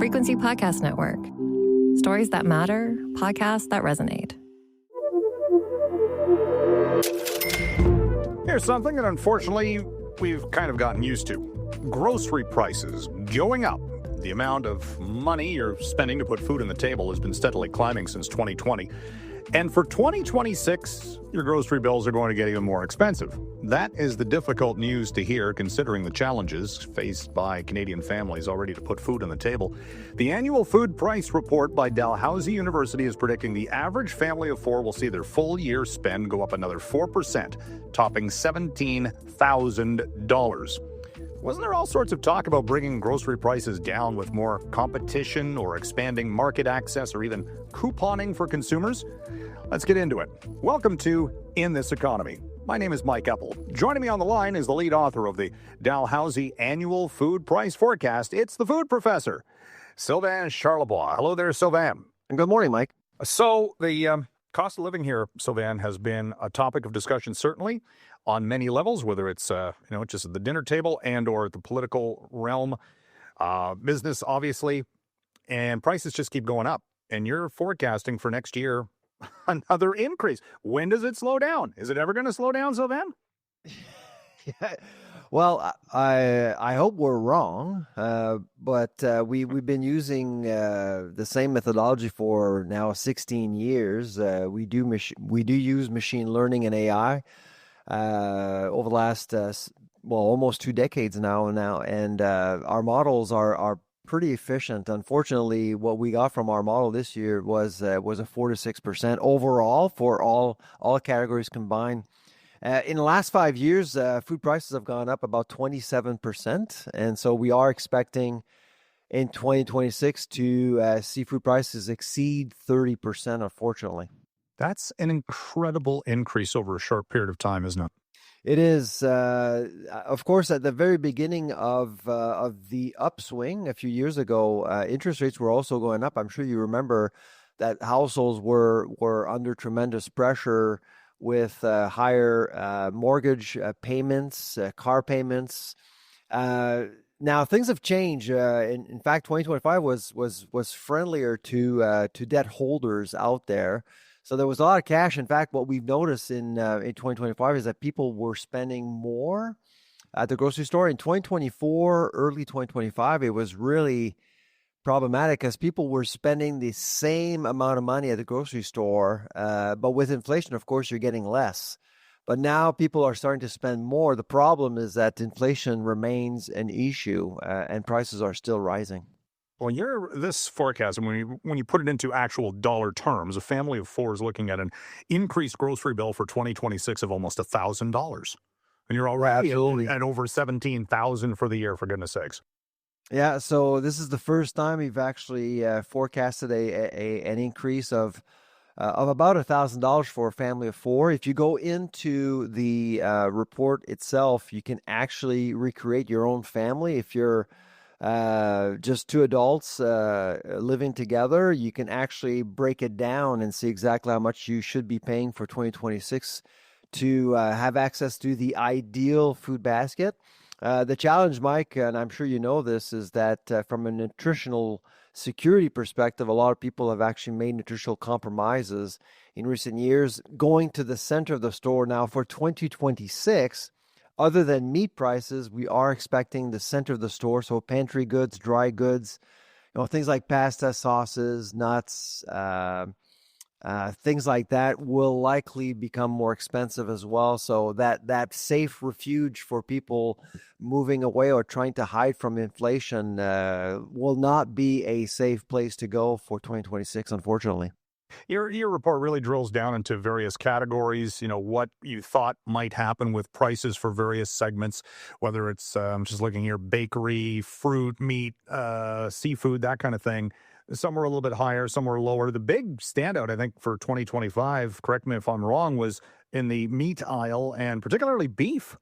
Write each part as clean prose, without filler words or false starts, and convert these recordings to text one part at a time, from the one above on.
Frequency Podcast Network. Stories that matter, podcasts that resonate. Here's something that unfortunately we've kind of gotten used to. Grocery prices going up. The amount of money you're spending to put food on the table has been steadily climbing since 2020. And for 2026, your grocery bills are going to get even more expensive. That is the difficult news to hear, considering the challenges faced by Canadian families already to put food on the table. The annual food price report by Dalhousie University is predicting the average family of four will see their full year spend go up another 4%, topping $17,000. Wasn't there all sorts of talk about bringing grocery prices down with more competition or expanding market access or even couponing for consumers? Let's get into it. Welcome to In This Economy. My name is Mike Eppel. Joining me on the line is the lead author of the Dalhousie Annual Food Price Forecast. It's the food professor, Sylvain Charlebois. Hello there, Sylvain. And good morning, Mike. So the cost of living here, Sylvain, has been a topic of discussion, certainly, on many levels, whether it's just at the dinner table and or at the political realm, business, obviously, and prices just keep going up. And you're forecasting for next year another increase. When does it slow down? Is it ever going to slow down, Sylvain? Yeah. Well, I hope we're wrong, but we've been using the same methodology for now 16 years. We do use machine learning and AI over the last almost 2 decades now, and our models are pretty efficient. Unfortunately, what we got from our model this year was a 4 to 6% overall for all categories combined. In the last 5 years, food prices have gone up about 27%, and so we are expecting in 2026 to see food prices exceed 30%, unfortunately. That's an incredible increase over a short period of time, isn't it? It is. Of course, at the very beginning of the upswing a few years ago, interest rates were also going up. I'm sure you remember that households were under tremendous pressure with higher mortgage payments, car payments. Now things have changed. In fact, 2025 was friendlier to debt holders out there. So there was a lot of cash. In fact, what we've noticed in 2025 is that people were spending more at the grocery store. In 2024, early 2025, it was really problematic because people were spending the same amount of money at the grocery store, but with inflation, of course, you're getting less. But now people are starting to spend more. The problem is that inflation remains an issue, and prices are still rising. Well, this forecast, and when you put it into actual dollar terms, a family of four is looking at an increased grocery bill for 2026 of almost $1,000, and you're already at over $17,000 for the year, for goodness sakes. Yeah, so this is the first time we've actually forecasted an increase of about $1,000 for a family of four. If you go into the report itself, you can actually recreate your own family. If you're just two adults living together, you can actually break it down and see exactly how much you should be paying for 2026 to have access to the ideal food basket. The challenge, Mike, and I'm sure you know this, is that from a nutritional security perspective, a lot of people have actually made nutritional compromises in recent years. Going to the center of the store now for 2026, other than meat prices, we are expecting the center of the store, so pantry goods, dry goods, things like pasta, sauces, nuts, things like that will likely become more expensive as well. So that safe refuge for people moving away or trying to hide from inflation will not be a safe place to go for 2026, unfortunately. Your report really drills down into various categories, what you thought might happen with prices for various segments, whether it's, just looking here, bakery, fruit, meat, seafood, that kind of thing. Some were a little bit higher, some were lower. The big standout, I think, for 2025, correct me if I'm wrong, was in the meat aisle and particularly beef.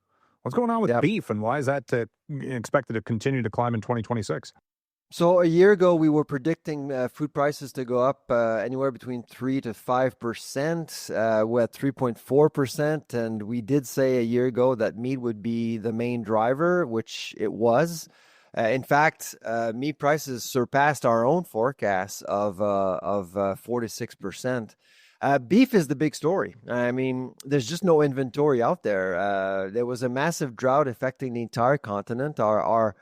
What's going on with beef, and why is that expected to continue to climb in 2026? So a year ago, we were predicting food prices to go up anywhere between 3 to 5%. We're at 3.4%. And we did say a year ago that meat would be the main driver, which it was. In fact, meat prices surpassed our own forecast of 4 to 6%. Beef is the big story. I mean, there's just no inventory out there. There was a massive drought affecting the entire continent. Our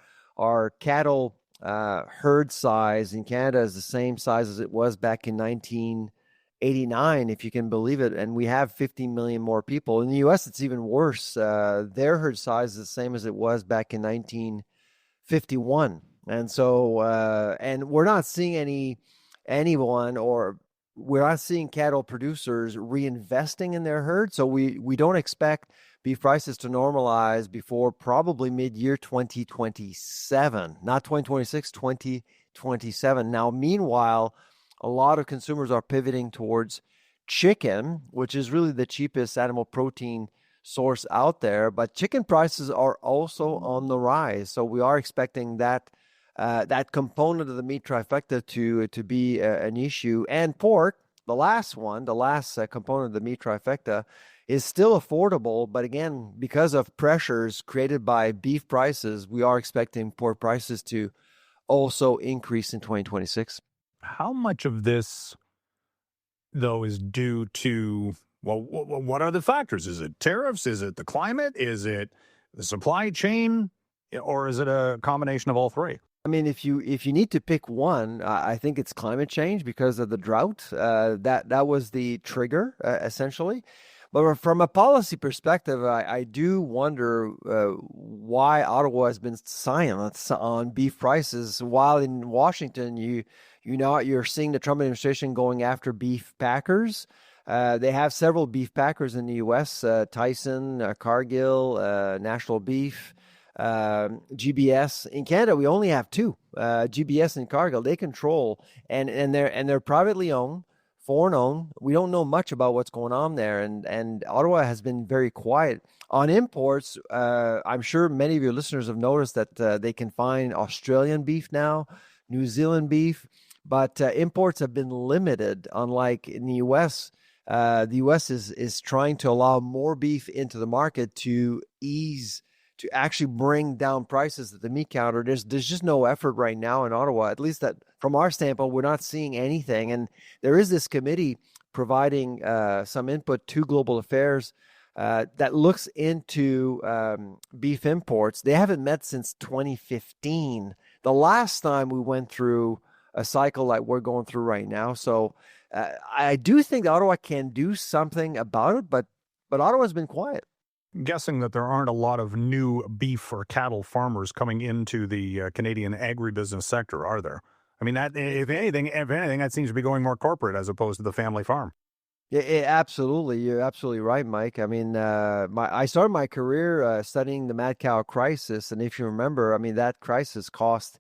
cattle herd size in Canada is the same size as it was back in 1989, if you can believe it. And we have 50 million more people. In the U.S., it's even worse. Their herd size is the same as it was back in 1951. And so, and we're not seeing anyone, or we're not seeing cattle producers reinvesting in their herd. So we don't expect beef prices to normalize before probably mid-year 2027, not 2026, 2027. Now, meanwhile, a lot of consumers are pivoting towards chicken, which is really the cheapest animal protein source out there. But chicken prices are also on the rise. So we are expecting that component of the meat trifecta to be an issue. And pork, the last component of the meat trifecta, is still affordable. But again, because of pressures created by beef prices, we are expecting pork prices to also increase in 2026. How much of this, though, is due to, well, what are the factors? Is it tariffs? Is it the climate? Is it the supply chain? Or is it a combination of all three? I mean, if you need to pick one, I think it's climate change because of the drought. That was the trigger, essentially. But from a policy perspective, I do wonder why Ottawa has been silent on beef prices, while in Washington, you're seeing the Trump administration going after beef packers. They have several beef packers in the U.S., Tyson, Cargill, National Beef, GBS. In Canada, we only have two, GBS and Cargill. They control, and they're privately owned, foreign owned. We don't know much about what's going on there, and Ottawa has been very quiet on imports. I'm sure many of your listeners have noticed that they can find Australian beef now, New Zealand beef, but imports have been limited. Unlike in the U.S., the U.S. is trying to allow more beef into the market to actually bring down prices at the meat counter. There's just no effort right now in Ottawa, at least that from our standpoint, we're not seeing anything. And there is this committee providing some input to Global Affairs that looks into beef imports. They haven't met since 2015, the last time we went through a cycle like we're going through right now. So I do think Ottawa can do something about it, but Ottawa's been quiet. Guessing that there aren't a lot of new beef or cattle farmers coming into the Canadian agribusiness sector, are there? I mean, that if anything, that seems to be going more corporate as opposed to the family farm. Yeah, absolutely. You're absolutely right, Mike. I mean, I started my career studying the mad cow crisis, and if you remember, I mean, that crisis cost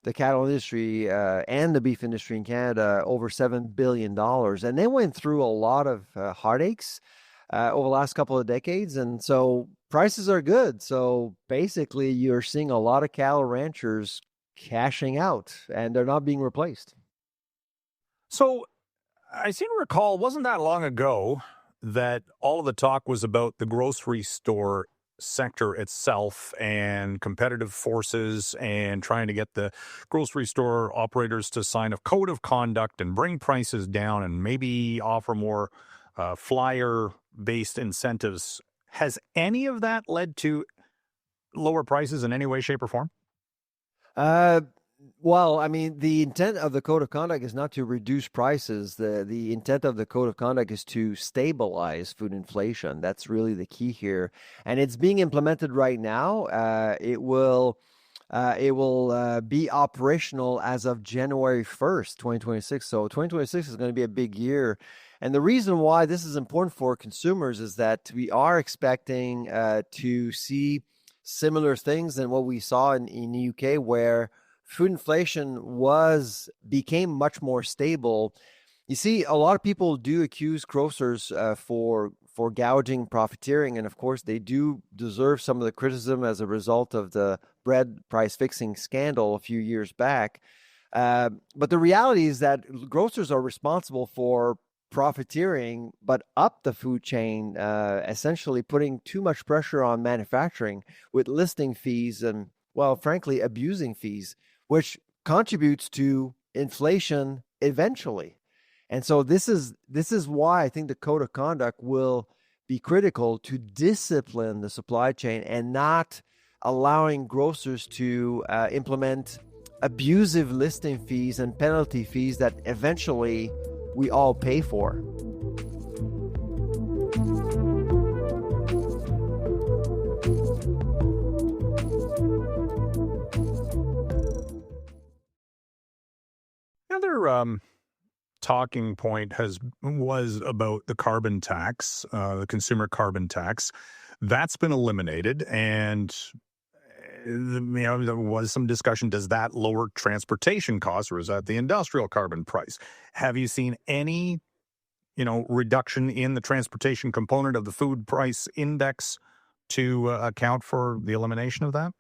the cattle industry and the beef industry in Canada over $7 billion, and they went through a lot of heartaches over the last couple of decades. And so prices are good. So basically, you're seeing a lot of cattle ranchers cashing out, and they're not being replaced. So I seem to recall, wasn't that long ago that all of the talk was about the grocery store sector itself and competitive forces and trying to get the grocery store operators to sign a code of conduct and bring prices down and maybe offer more flyer-based incentives. Has any of that led to lower prices in any way, shape, or form? Well, I mean, the intent of the code of conduct is not to reduce prices. The intent of the code of conduct is to stabilize food inflation. That's really the key here, and it's being implemented right now. It will be operational as of January 1st, 2026. So 2026 is going to be a big year. And the reason why this is important for consumers is that we are expecting to see similar things than what we saw in the UK, where food inflation became much more stable. You see, a lot of people do accuse grocers for gouging, profiteering, and of course they do deserve some of the criticism as a result of the bread price fixing scandal a few years back. But the reality is that grocers are responsible for profiteering, but up the food chain, essentially putting too much pressure on manufacturing with listing fees and well, frankly, abusing fees, which contributes to inflation eventually. And so this is why I think the code of conduct will be critical to discipline the supply chain and not allowing grocers to implement abusive listing fees and penalty fees that eventually we all pay for. Another talking point was about the carbon tax, the consumer carbon tax. That's been eliminated, and there was some discussion: does that lower transportation costs, or is that the industrial carbon price? Have you seen any, reduction in the transportation component of the food price index to account for the elimination of that?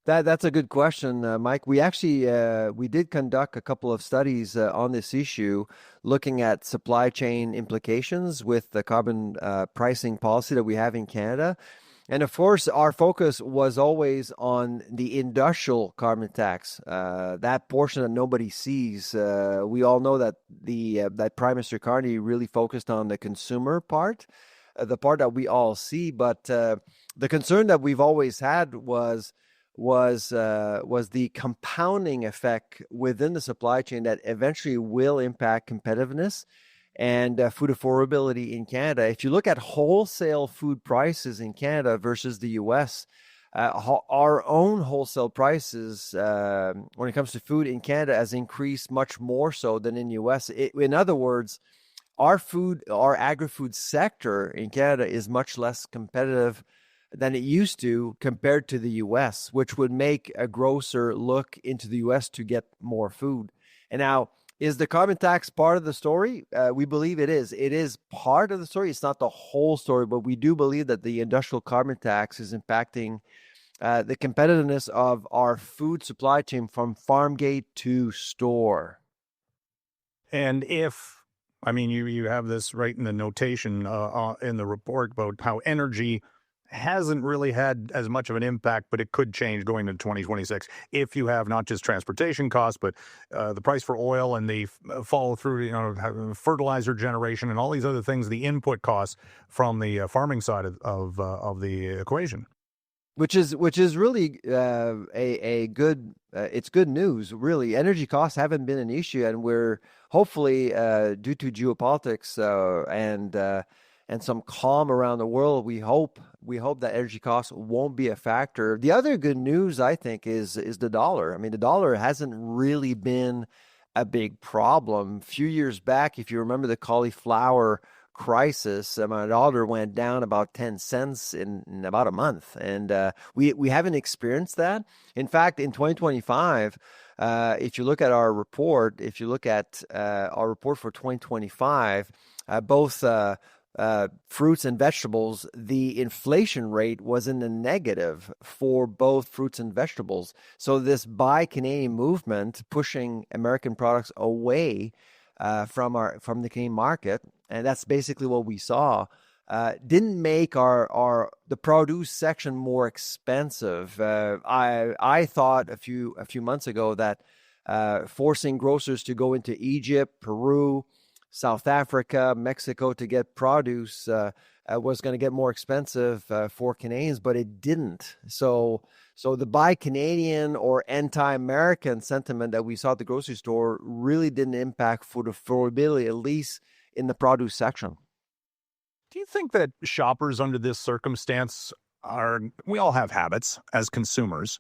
That's a good question, Mike. We actually we did conduct a couple of studies on this issue, looking at supply chain implications with the carbon pricing policy that we have in Canada. And of course, our focus was always on the industrial carbon tax, that portion that nobody sees. We all know that that Prime Minister Carney really focused on the consumer part, the part that we all see. But the concern that we've always had was the compounding effect within the supply chain that eventually will impact competitiveness and food affordability in Canada. If you look at wholesale food prices in Canada versus the U.S., our own wholesale prices when it comes to food in Canada has increased much more so than in the U.S. In other words, our agri-food sector in Canada is much less competitive than it used to compared to the U.S., which would make a grocer look into the U.S. to get more food. And now, is the carbon tax part of the story? We believe it is. It is part of the story. It's not the whole story, but we do believe that the industrial carbon tax is impacting the competitiveness of our food supply chain from farm gate to store. And you have this right in the notation in the report about how energy hasn't really had as much of an impact, but it could change going into 2026 if you have not just transportation costs, but the price for oil and the follow through, fertilizer generation and all these other things, the input costs from the farming side of the equation. Which is really a good. It's good news, really. Energy costs haven't been an issue, and we're hopefully due to geopolitics and some calm around the world, we hope that energy costs won't be a factor. The other good news, I think, is the dollar. I mean, the dollar hasn't really been a big problem. A few years back, if you remember the cauliflower crisis, my dollar went down about 10 cents in about a month. And we haven't experienced that. In fact, in 2025, if you look at our report, for 2025, both fruits and vegetables, the inflation rate was in the negative for both fruits and vegetables. So this Buy Canadian movement, pushing American products away from the Canadian market, and that's basically what we saw, didn't make the produce section more expensive. I thought a few months ago that forcing grocers to go into Egypt, Peru, South Africa, Mexico to get produce was going to get more expensive for Canadians, but it didn't. So the Buy Canadian or anti-American sentiment that we saw at the grocery store really didn't impact food affordability, at least in the produce section. Do you think that shoppers under this circumstance we all have habits as consumers,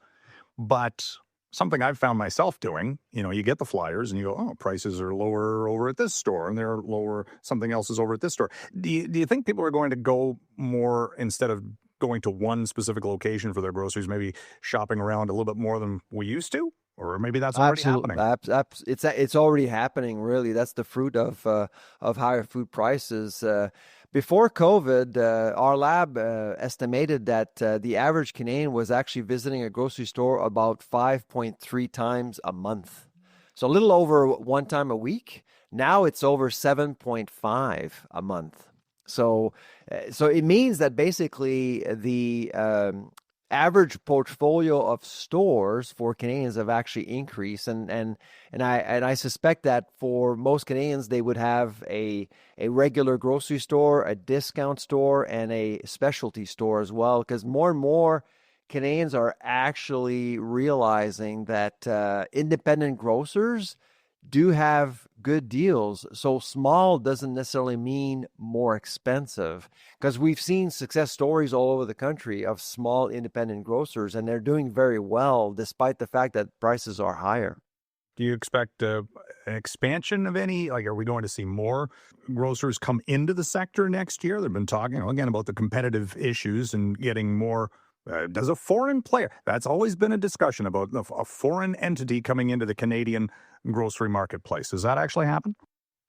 but something I've found myself doing, you get the flyers and you go, oh, prices are lower over at this store and they're lower, something else is over at this store. Do you think people are going to go more, instead of going to one specific location for their groceries, maybe shopping around a little bit more than we used to? Or maybe that's already happening. It's already happening, really. That's the fruit of higher food prices. Before COVID, our lab estimated that the average Canadian was actually visiting a grocery store about 5.3 times a month. So a little over one time a week. Now it's over 7.5 a month. So it means that basically the average portfolio of stores for Canadians have actually increased, and I suspect that for most Canadians they would have a regular grocery store, a discount store, and a specialty store as well, because more and more Canadians are actually realizing that independent grocers do have good deals. So small doesn't necessarily mean more expensive, because we've seen success stories all over the country of small independent grocers, and they're doing very well despite the fact that prices are higher. Do you expect an expansion of any? Like, are we going to see more grocers come into the sector next year? They've been talking, again, about the competitive issues and getting more. Does a foreign player? That's always been a discussion about a foreign entity coming into the Canadian grocery marketplace. Does that actually happen?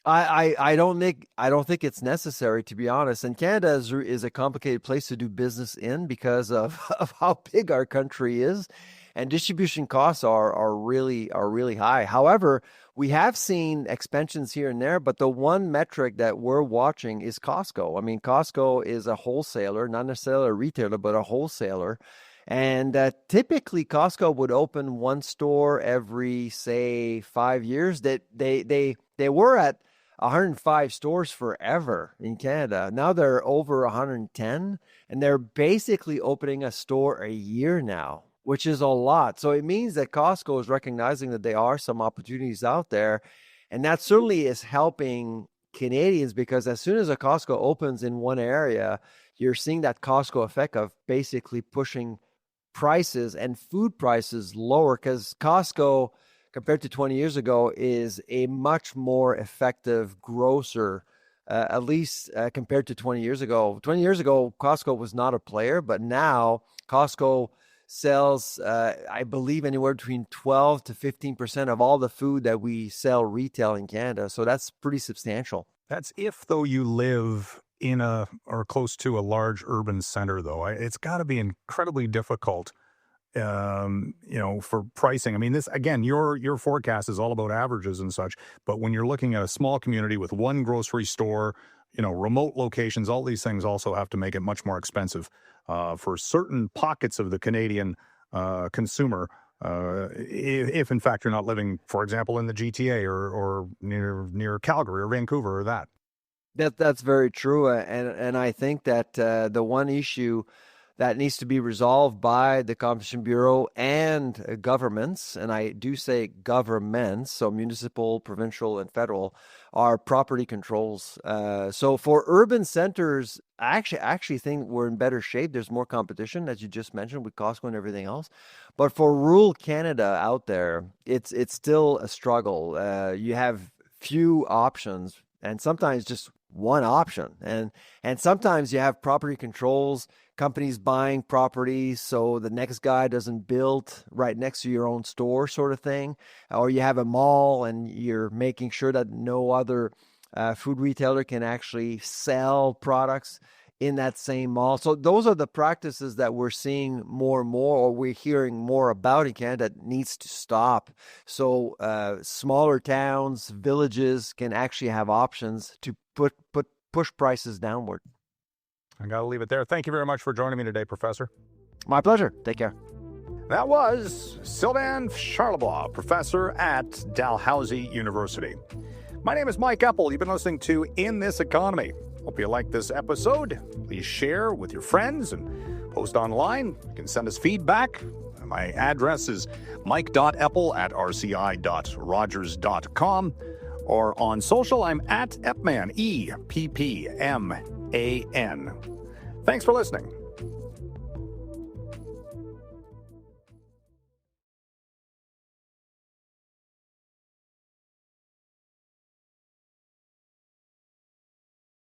I don't think it's necessary, to be honest. And Canada is a complicated place to do business in because of how big our country is, and distribution costs are really high. However, we have seen expansions here and there, but the one metric that we're watching is Costco. I mean, Costco is a wholesaler, not necessarily a retailer, but a wholesaler. And typically, Costco would open one store every, say, 5 years. That they were at 105 stores forever in Canada. Now they're over 110, and they're basically opening a store a year now, which is a lot. So it means that Costco is recognizing that there are some opportunities out there, and that certainly is helping Canadians, because as soon as a Costco opens in one area, you're seeing that Costco effect of basically pushing prices and food prices lower, because Costco, compared to 20 years ago, is a much more effective grocer, at least compared to 20 years ago. 20 years ago, Costco was not a player, but now Costco sells, I believe, anywhere between 12 to 15% of all the food that we sell retail in Canada. So that's pretty substantial. That's if, though, you live in a or close to a large urban center, though. It's got to be incredibly difficult, for pricing. I mean, this, again, your forecast is all about averages and such, but when you're looking at a small community with one grocery store, remote locations, all these things also have to make it much more expensive for certain pockets of the Canadian consumer. If in fact you're not living, for example, in the GTA or near Calgary or Vancouver or that. That's very true, and I think that the one issue that needs to be resolved by the Competition Bureau and governments, and I do say governments, so municipal, provincial, and federal, are property controls. So for urban centers, I actually think we're in better shape. There's more competition, as you just mentioned, with Costco and everything else. But for rural Canada out there, it's still a struggle. You have few options, and sometimes just one option. And sometimes you have property controls, companies buying properties so the next guy doesn't build right next to your own store, sort of thing. Or you have a mall and you're making sure that no other food retailer can actually sell products in that same mall. So those are the practices that we're seeing more and more, or we're hearing more about in Canada, that needs to stop. So smaller towns, villages can actually have options to push prices downward. I got to leave it there. Thank you very much for joining me today, Professor. My pleasure. Take care. That was Sylvain Charlebois, professor at Dalhousie University. My name is Mike Eppel. You've been listening to In This Economy. Hope you liked this episode. Please share with your friends and post online. You can send us feedback. My address is mike.eppel@rci.rogers.com. Or on social, I'm at Eppman, EPPMAN. Thanks for listening.